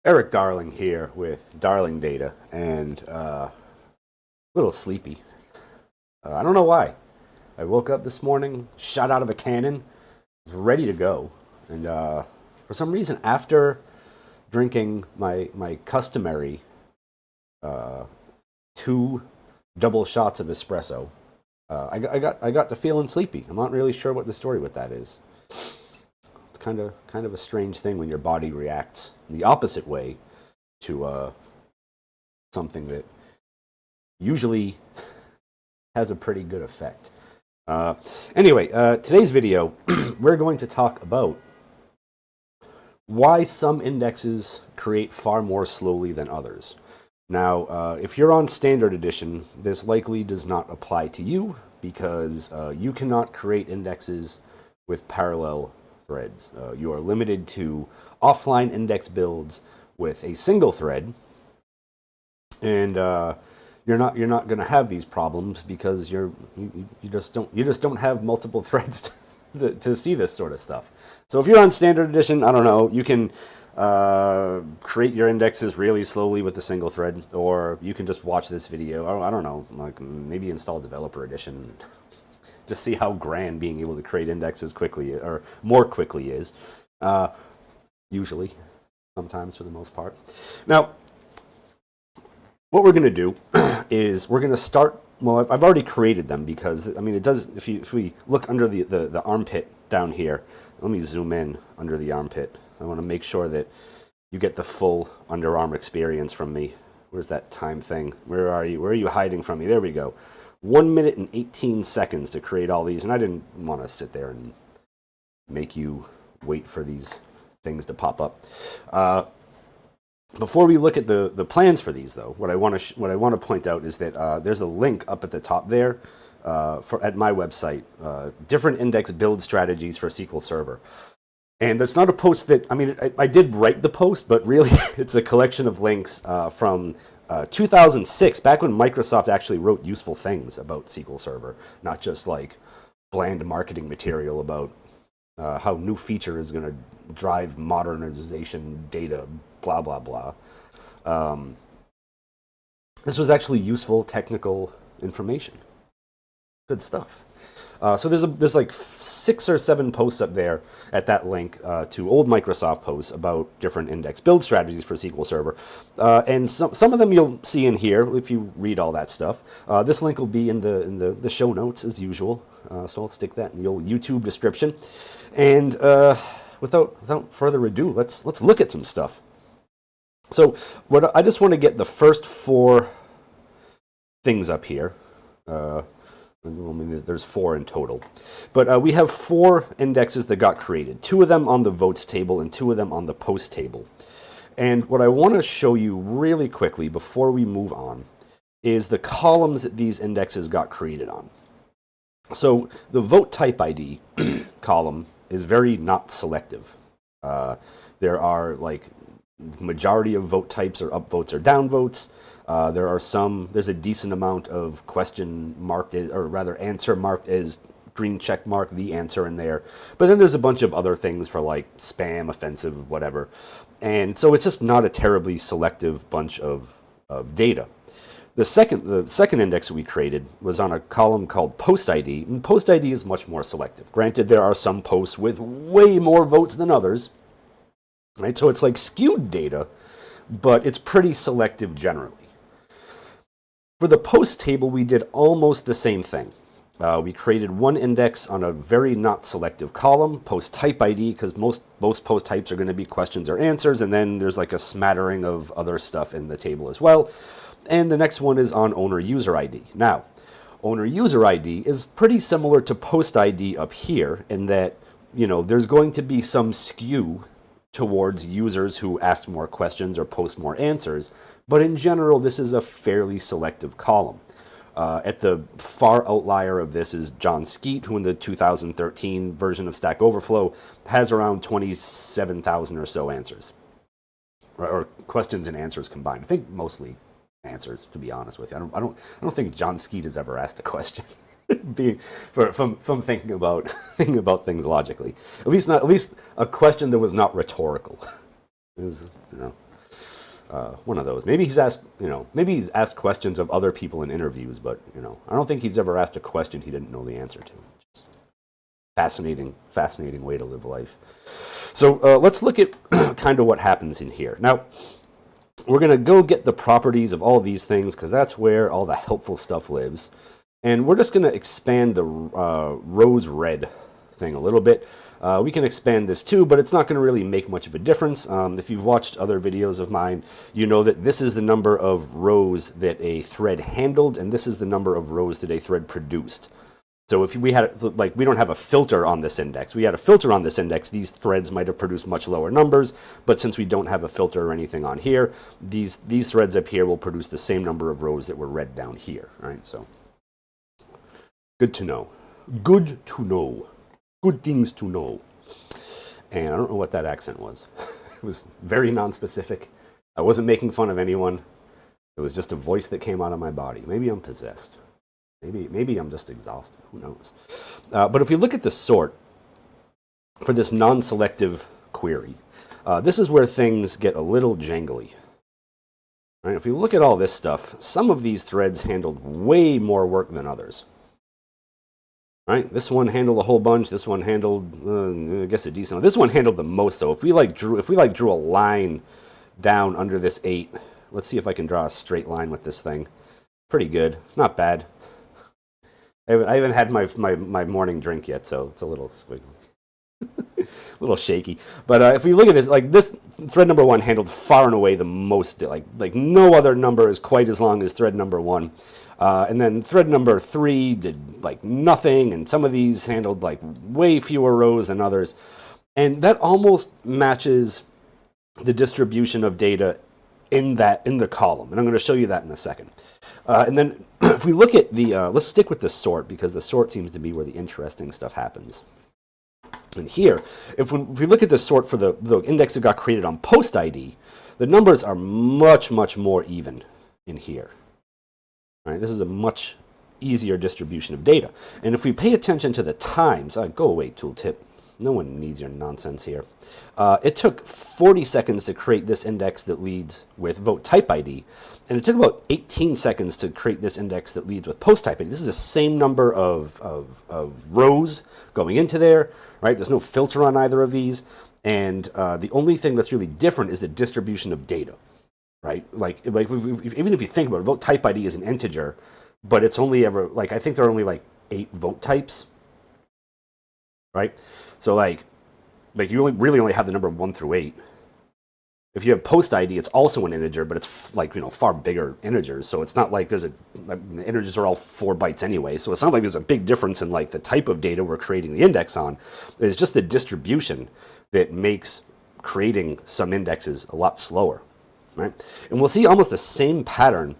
Eric Darling here with Darling Data, and a little sleepy. I don't know why. I woke up this morning, shot out of a cannon, ready to go, and for some reason, after drinking my customary uh, two double shots of espresso, I got to feeling sleepy. I'm not really sure what the story with that is. It's kind of a strange thing when your body reacts in the opposite way to something that usually has a pretty good effect. Anyway, today's video, we're going to talk about why some indexes create far more slowly than others. Now, if you're on Standard Edition, this likely does not apply to you because you cannot create indexes with parallel threads. You are limited to offline index builds with a single thread, and you're not going to have these problems because you just don't have multiple threads to see this sort of stuff. So if you're on Standard Edition, I don't know, you can create your indexes really slowly with a single thread, or you can just watch this video. I don't know, like maybe install Developer Edition. Just see how grand being able to create indexes quickly or more quickly is. Usually, sometimes for the most part. Now, what we're going to do is we're going to start. Well, I've already created them because I mean it does. If we look under the armpit down here, let me zoom in under the armpit. I want to make sure that you get the full underarm experience from me. Where's that time thing? Where are you? Where are you hiding from me? There we go. 1 minute and 18 seconds to create all these, and I didn't want to sit there and make you wait for these things to pop up. Before we look at the plans for these, though, what I want to point out is that there's a link up at the top there at my website, different index build strategies for SQL Server. And that's not a post that, I mean, I did write the post, but really it's a collection of links from 2006, back when Microsoft actually wrote useful things about SQL Server, not just like bland marketing material about how new feature is going to drive modernization data, blah, blah, blah. This was actually useful technical information. Good stuff. So there's like 6 or 7 posts up there at that link to old Microsoft posts about different index build strategies for SQL Server. And some of them you'll see in here if you read all that stuff. This link will be in the show notes as usual. So I'll stick that in the old YouTube description. And without further ado, let's look at some stuff. So I just want to get the first 4 things up here. There's 4 in total. But we have 4 indexes that got created. 2 of them on the votes table and 2 of them on the post table. And what I want to show you really quickly before we move on is the columns that these indexes got created on. So the vote type ID column is very not selective. There are like majority of vote types are upvotes or downvotes. There's a decent amount of question marked, or rather answer marked as green check mark, the answer in there. But then there's a bunch of other things for like spam, offensive, whatever. And so it's just not a terribly selective bunch of data. The second index we created was on a column called Post ID, and Post ID is much more selective. Granted, there are some posts with way more votes than others, right? So it's like skewed data, but it's pretty selective generally. For the post table, we did almost the same thing. We created one index on a very not selective column, post type ID, because most post types are going to be questions or answers, and then there's like a smattering of other stuff in the table as well. And the next one is on owner user ID. Now, owner user ID is pretty similar to post ID up here in that, you know, there's going to be some skew towards users who ask more questions or post more answers. But in general, this is a fairly selective column. At the far outlier of this is John Skeet, who in the 2013 version of Stack Overflow has around 27,000 or so answers, or questions and answers combined. I think mostly answers, to be honest with you. I don't think John Skeet has ever asked a question. From thinking about things logically, at least a question that was not rhetorical. Is, you know. One of those. Maybe he's asked, maybe he's asked questions of other people in interviews, but, I don't think he's ever asked a question he didn't know the answer to. Just fascinating way to live life. So let's look at kind of what happens in here. Now, we're going to go get the properties of all these things because that's where all the helpful stuff lives. And we're just going to expand the rose red thing a little bit. We can expand this too, but it's not going to really make much of a difference. If you've watched other videos of mine, you know that this is the number of rows that a thread handled, and this is the number of rows that a thread produced. So if we had, like, we don't have a filter on this index. We had a filter on this index, these threads might have produced much lower numbers, but since we don't have a filter or anything on here, these threads up here will produce the same number of rows that were read down here, right? So, good to know. Good to know. Good things to know. And I don't know what that accent was. It was very non-specific. I wasn't making fun of anyone. It was just a voice that came out of my body. Maybe I'm possessed. Maybe I'm just exhausted. Who knows? But if we look at the sort for this non-selective query, this is where things get a little jangly. Right? If we look at all this stuff, some of these threads handled way more work than others. Right? This one handled a whole bunch. This one handled, I guess, a decent. This one handled the most, though. If we drew a line down under this 8, let's see if I can draw a straight line with this thing. Pretty good, not bad. I haven't had my morning drink yet, so it's a little squiggly, a little shaky. But if we look at this, like this thread number 1 handled far and away the most. Like no other number is quite as long as thread number 1. And then thread number 3 did like nothing, and some of these handled like way fewer rows than others. And that almost matches the distribution of data in the column. And I'm going to show you that in a second. And then if we look at the, let's stick with the sort, because the sort seems to be where the interesting stuff happens. And here, if we look at the sort for the index that got created on post ID, the numbers are much more even in here. Right, this is a much easier distribution of data. And if we pay attention to the times, go away, tooltip. No one needs your nonsense here. It took 40 seconds to create this index that leads with vote type ID, and it took about 18 seconds to create this index that leads with post type ID. This is the same number of rows going into there, right? There's no filter on either of these, and the only thing that's really different is the distribution of data. Right, even if you think about it, vote type ID is an integer, but it's only ever I think there are only 8 vote types, right? So you really only have the number 1 through 8. If you have post ID, it's also an integer, but it's far bigger integers. So it's not like the integers are all 4 bytes anyway. So it's not like there's a big difference in the type of data we're creating the index on. It's just the distribution that makes creating some indexes a lot slower. Right? And we'll see almost the same pattern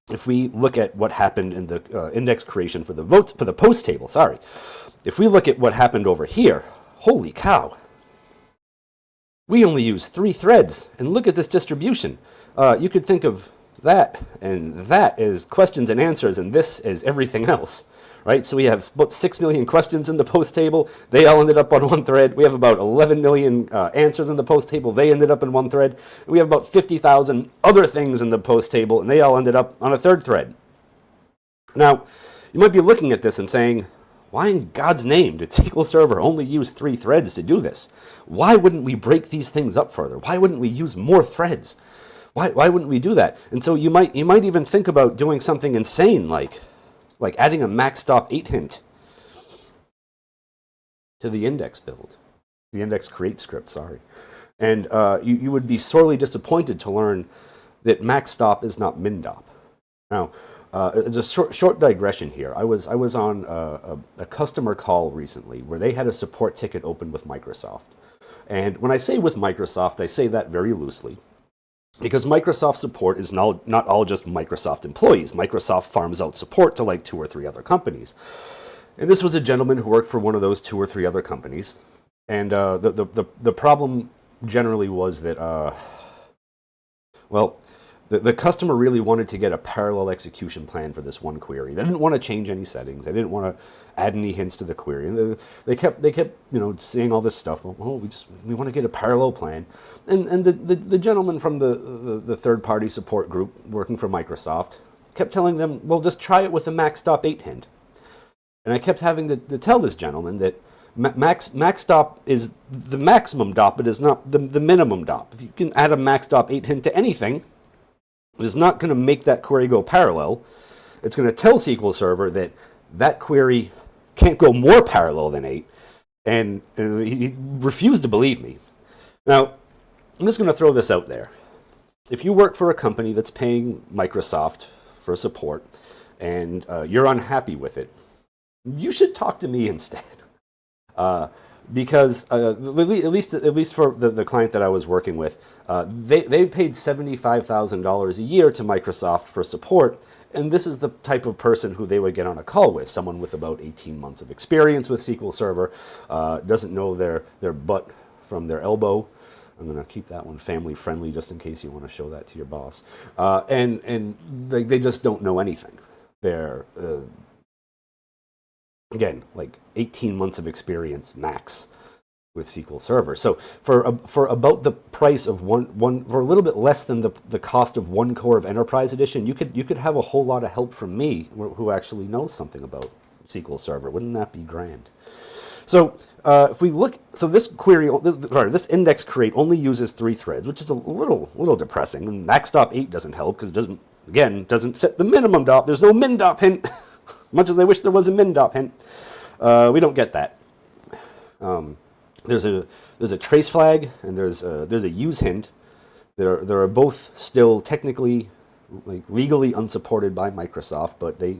if we look at what happened in the index creation for the post table. Sorry, if we look at what happened over here, holy cow! We only use 3 threads, and look at this distribution. You could think of that and that as questions and answers, and this as everything else. Right, so we have about 6 million questions in the post table. They all ended up on 1 thread. We have about 11 million answers in the post table. They ended up in 1 thread. And we have about 50,000 other things in the post table, and they all ended up on a 3rd thread. Now, you might be looking at this and saying, why in God's name did SQL Server only use 3 threads to do this? Why wouldn't we break these things up further? Why wouldn't we use more threads? Why wouldn't we do that? And so you might even think about doing something insane like adding a MacStop 8 hint to the index build, the index create script, sorry. And you would be sorely disappointed to learn that MacStop is not MinDop. Now, it's a short digression here. I was on a customer call recently where they had a support ticket open with Microsoft. And when I say with Microsoft, I say that very loosely, because Microsoft support is not all just Microsoft employees. Microsoft farms out support to 2 or 3 other companies. And this was a gentleman who worked for one of those 2 or 3 other companies. And the problem generally was that, The customer really wanted to get a parallel execution plan for this one query. They didn't want to change any settings. They didn't want to add any hints to the query. And they kept saying all this stuff. Well, we want to get a parallel plan. And the gentleman from the third party support group working for Microsoft kept telling them, well, just try it with a MAXDOP 8 hint. And I kept having to tell this gentleman that MacStop is the maximum DOP, it is not the minimum DOP. If you can add a MacStop 8 hint to anything, it is not going to make that query go parallel. It's going to tell SQL Server that query can't go more parallel than 8, and he refused to believe me. Now, I'm just going to throw this out there. If you work for a company that's paying Microsoft for support, and you're unhappy with it, you should talk to me instead. Because at least for the client that I was working with, they paid $75,000 a year to Microsoft for support, and this is the type of person who they would get on a call with, someone with about 18 months of experience with SQL Server, doesn't know their butt from their elbow. I'm going to keep that one family friendly just in case you want to show that to your boss. And they just don't know anything. They're again, like 18 months of experience max with SQL Server. So for about the price of one for a little bit less than the cost of one core of Enterprise Edition, you could have a whole lot of help from me who actually knows something about SQL Server. Wouldn't that be grand? So if we look, so this query, this index create only uses 3 threads, which is a little depressing. And MAXDOP 8 doesn't help because it doesn't set the minimum DOP. There's no MinDop hint. Much as I wish there was a MinDop hint, we don't get that. There's a trace flag and there's a use hint. There are both still technically, like legally unsupported by Microsoft, but they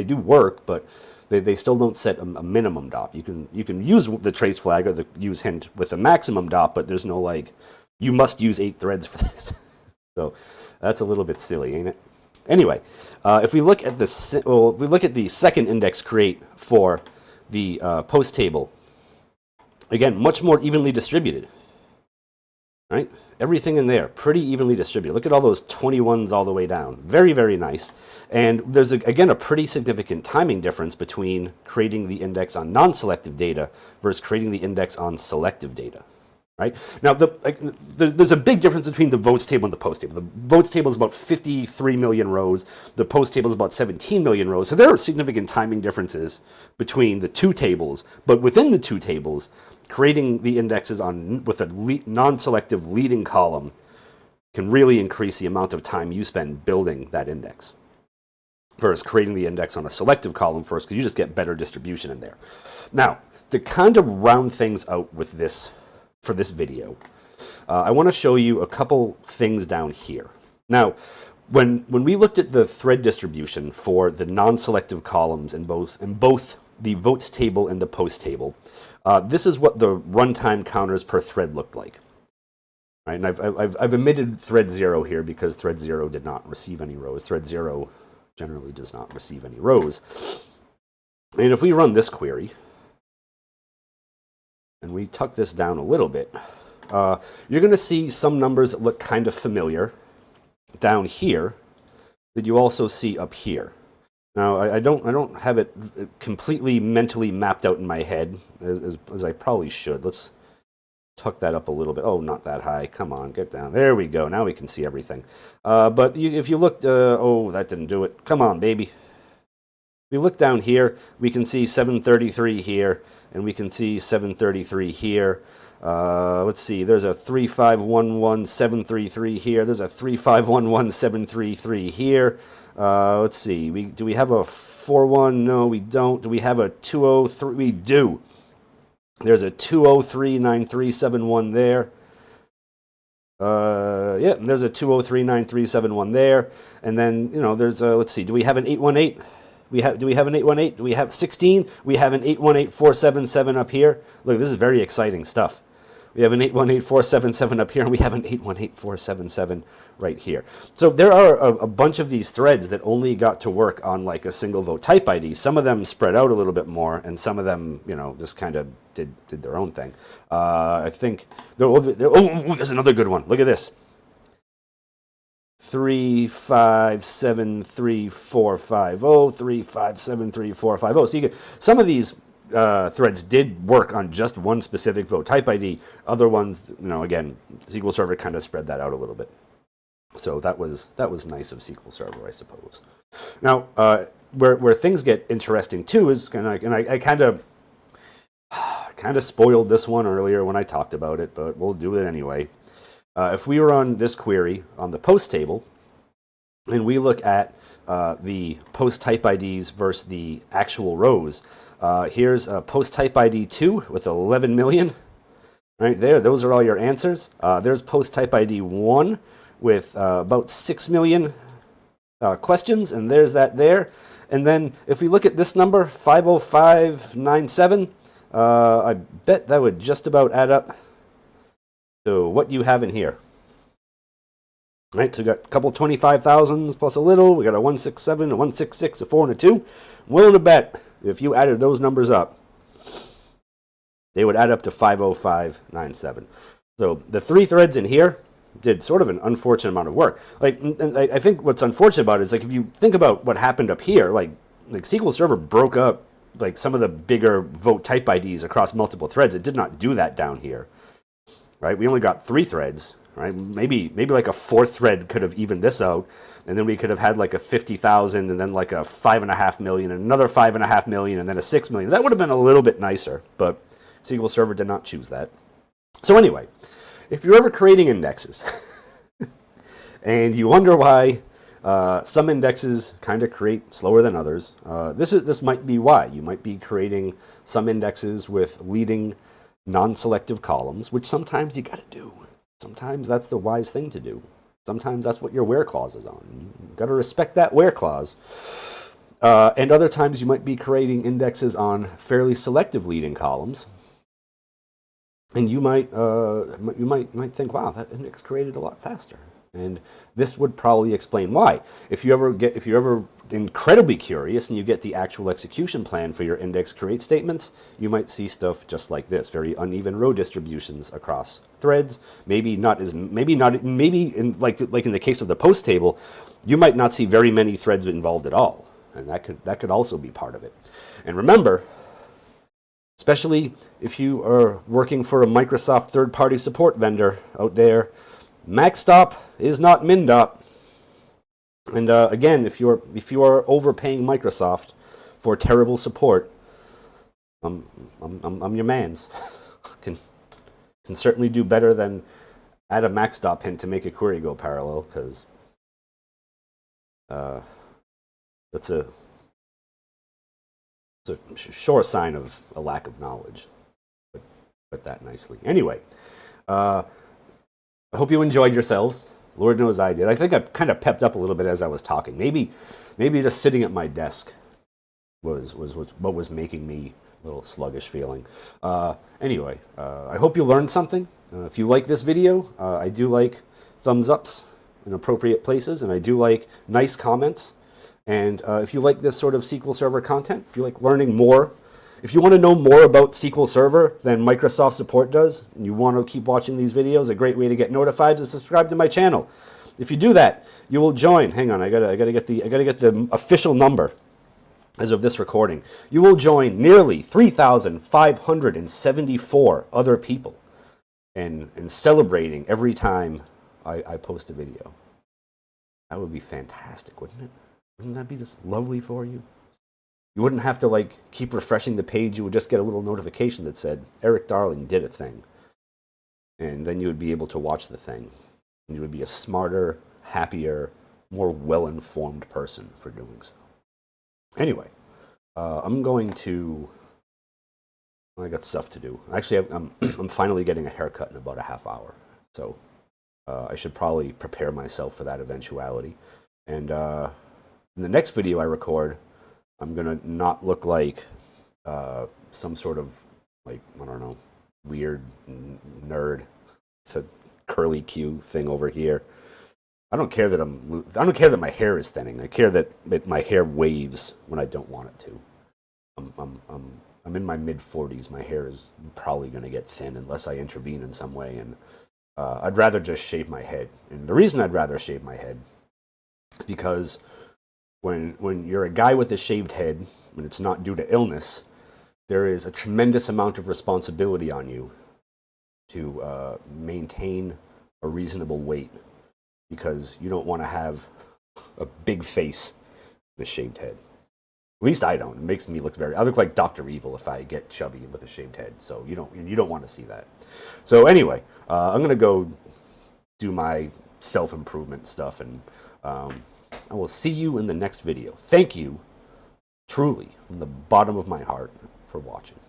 do work, but they still don't set a minimum DOP. You can use the trace flag or the use hint with a maximum DOP, but there's no like you must use 8 threads for this. So that's a little bit silly, ain't it? Anyway, if we look at the second index create for the post table, again, much more evenly distributed, right? Everything in there, pretty evenly distributed. Look at all those 21s all the way down. Very, very nice. And there's, again, a pretty significant timing difference between creating the index on non-selective data versus creating the index on selective data. Right? Now, there's a big difference between the votes table and the post table. The votes table is about 53 million rows. The post table is about 17 million rows. So there are significant timing differences between the two tables. But within the two tables, creating the indexes with a non-selective leading column can really increase the amount of time you spend building that index versus creating the index on a selective column first, because you just get better distribution in there. Now, to kind of round things out with this, for this video, I want to show you a couple things down here. Now, when we looked at the thread distribution for the non-selective columns in both the votes table and the post table, this is what the runtime counters per thread looked like. Right? And I've omitted thread 0 here because thread 0 did not receive any rows. Thread 0 generally does not receive any rows. And if we run this query, and we tuck this down a little bit, you're going to see some numbers that look kind of familiar down here that you also see up here. Now, I don't have it completely mentally mapped out in my head as I probably should. Let's tuck that up a little bit. Oh, not that high. Come on, get down. There we go. Now we can see everything. But if you look, oh, that didn't do it. Come on, baby. If we look down here, we can see 733 here, and we can see 733 here. Let's see, there's a 3511733 here. There's a 3511733 here. Let's see, do we have a 41? No, we don't. Do we have a 203? We do. There's a 2039371 there. Yeah, and there's a 2039371 there. And then, there's a, let's see, do we have an 818? Do we have an 818? Do we have 16? We have an 818477 up here. Look, this is very exciting stuff. We have an 818477 up here, and we have an 818477 right here. So there are a bunch of these threads that only got to work on like a single vote type ID. Some of them spread out a little bit more, and some of them, just kind of did their own thing. I think, there's another good one. Look at this. 3573450, 3573450. So you get some of these threads did work on just one specific vote type ID. Other ones, again, SQL Server kind of spread that out a little bit. So that was nice of SQL Server, I suppose. Now, where things get interesting too is I kind of spoiled this one earlier when I talked about it, but we'll do it anyway. If we were on this query on the post table, and we look at the post type IDs versus the actual rows, here's a post type ID 2 with 11 million. Right there, those are all your answers. There's post type ID 1 with about 6 million questions, and there's that there. And then if we look at this number, 50597, I bet that would just about add up to what you have in here. Right, so we got a couple 25,000s plus a little. We got a 167, a 166, a 4, and a 2. I'm willing to bet if you added those numbers up, they would add up to 50597. So the 3 threads in here did sort of an unfortunate amount of work. And I think what's unfortunate about it is if you think about what happened up here, like SQL Server broke up some of the bigger vote type IDs across multiple threads. It did not do that down here, right? We only got 3 threads, right? Maybe like a 4th thread could have evened this out, and then we could have had like a 50,000, and then like a 5.5 million, and another 5.5 million, and then a 6 million. That would have been a little bit nicer, but SQL Server did not choose that. So anyway, if you're ever creating indexes and you wonder why some indexes kind of create slower than others, this might be why. You might be creating some indexes with leading non-selective columns, which sometimes you got to do. Sometimes that's the wise thing to do. Sometimes that's what your where clause is on. You've got to respect that where clause. And other times you might be creating indexes on fairly selective leading columns. And you might think, wow, that index created a lot faster. And this would probably explain why. If you're ever incredibly curious and you get the actual execution plan for your index create statements, you might see stuff just like this, very uneven row distributions across threads. Maybe in like in the case of the post table, you might not see very many threads involved at all. And that could also be part of it. And remember, especially if you are working for a Microsoft third-party support vendor out there, MacStop is not MinDop. And again, if you are overpaying Microsoft for terrible support, I'm your man's. can certainly do better than add a MAXDOP hint to make a query go parallel, because that's a sure sign of a lack of knowledge. Put that nicely. Anyway, I hope you enjoyed yourselves. Lord knows I did. I think I kind of pepped up a little bit as I was talking. Maybe just sitting at my desk was what was making me a little sluggish feeling. Anyway, I hope you learned something. If you like this video, I do like thumbs ups in appropriate places, and I do like nice comments. And if you like this sort of SQL Server content, if you like learning more, if you want to know more about SQL Server than Microsoft support does, and you want to keep watching these videos, a great way to get notified is subscribe to my channel. If you do that, you will join. Hang on, I gotta get the official number as of this recording. You will join nearly 3,574 other people in celebrating every time I post a video. That would be fantastic, wouldn't it? Wouldn't that be just lovely for you? You wouldn't have to keep refreshing the page. You would just get a little notification that said, Eric Darling did a thing. And then you would be able to watch the thing. And you would be a smarter, happier, more well-informed person for doing so. Anyway, I'm going to... I got stuff to do. Actually, I'm finally getting a haircut in about a half hour. So I should probably prepare myself for that eventuality. And in the next video I record, I'm going to not look like some sort of, I don't know, weird nerd. It's a curly Q thing over here. I don't care that my hair is thinning. I care that my hair waves when I don't want it to. I'm in my mid-40s. My hair is probably going to get thin unless I intervene in some way. And I'd rather just shave my head. And the reason I'd rather shave my head is because when you're a guy with a shaved head, when it's not due to illness, there is a tremendous amount of responsibility on you to maintain a reasonable weight, because you don't want to have a big face with a shaved head. At least I don't. It makes me look I look like Dr. Evil if I get chubby with a shaved head. So you don't want to see that. So anyway, I'm gonna go do my self-improvement stuff, and I will see you in the next video. Thank you, truly, from the bottom of my heart, for watching.